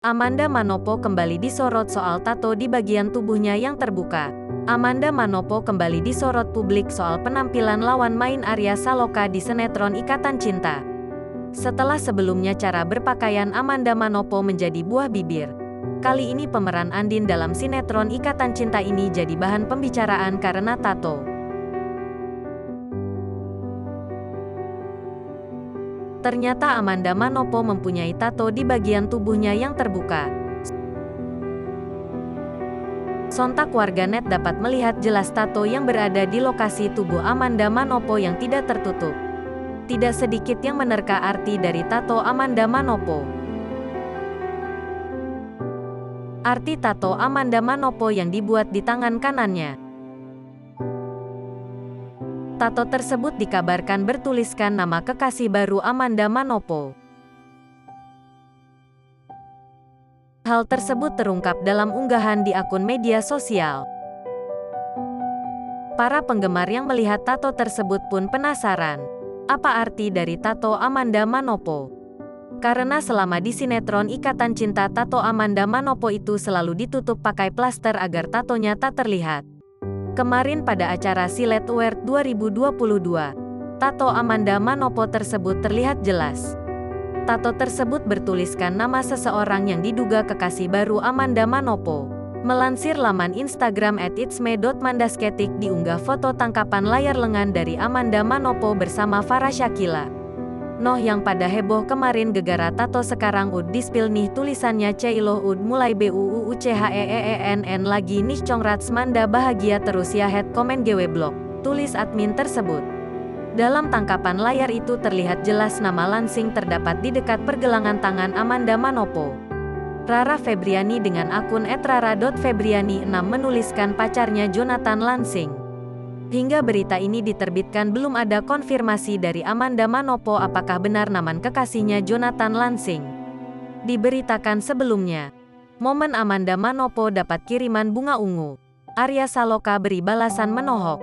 Amanda Manopo kembali disorot soal tato di bagian tubuhnya yang terbuka. Amanda Manopo kembali disorot publik soal penampilan lawan main Arya Saloka di sinetron Ikatan Cinta. Setelah sebelumnya cara berpakaian Amanda Manopo menjadi buah bibir. Kali ini pemeran Andin dalam sinetron Ikatan Cinta ini jadi bahan pembicaraan karena tato. Ternyata Amanda Manopo mempunyai tato di bagian tubuhnya yang terbuka. Sontak warganet dapat melihat jelas tato yang berada di lokasi tubuh Amanda Manopo yang tidak tertutup. Tidak sedikit yang menerka arti dari tato Amanda Manopo. Arti tato Amanda Manopo yang dibuat di tangan kanannya. Tato tersebut dikabarkan bertuliskan nama kekasih baru Amanda Manopo. Hal tersebut terungkap dalam unggahan di akun media sosial. Para penggemar yang melihat tato tersebut pun penasaran. Apa arti dari tato Amanda Manopo? Karena selama di sinetron Ikatan Cinta tato Amanda Manopo itu selalu ditutup pakai plaster agar tatonya tak terlihat. Kemarin pada acara Silet Award 2022, tato Amanda Manopo tersebut terlihat jelas. Tato tersebut bertuliskan nama seseorang yang diduga kekasih baru Amanda Manopo. Melansir laman Instagram @itsme.mandasketik diunggah foto tangkapan layar lengan dari Amanda Manopo bersama Farah Shakila. Noh yang pada heboh kemarin gegara tato sekarang ud dispil nih tulisannya Ceiloh ud mulai BUUCHEEENN lagi nih congrats Manda bahagia terus ya head komen GW blog, tulis admin tersebut. Dalam tangkapan layar itu terlihat jelas nama Lansing terdapat di dekat pergelangan tangan Amanda Manopo. Rara Febriani dengan akun @rara.febriani6 menuliskan pacarnya Jonathan Lansing. Hingga berita ini diterbitkan belum ada konfirmasi dari Amanda Manopo apakah benar nama kekasihnya Jonathan Lansing. Diberitakan sebelumnya, momen Amanda Manopo dapat kiriman bunga ungu. Arya Saloka beri balasan menohok.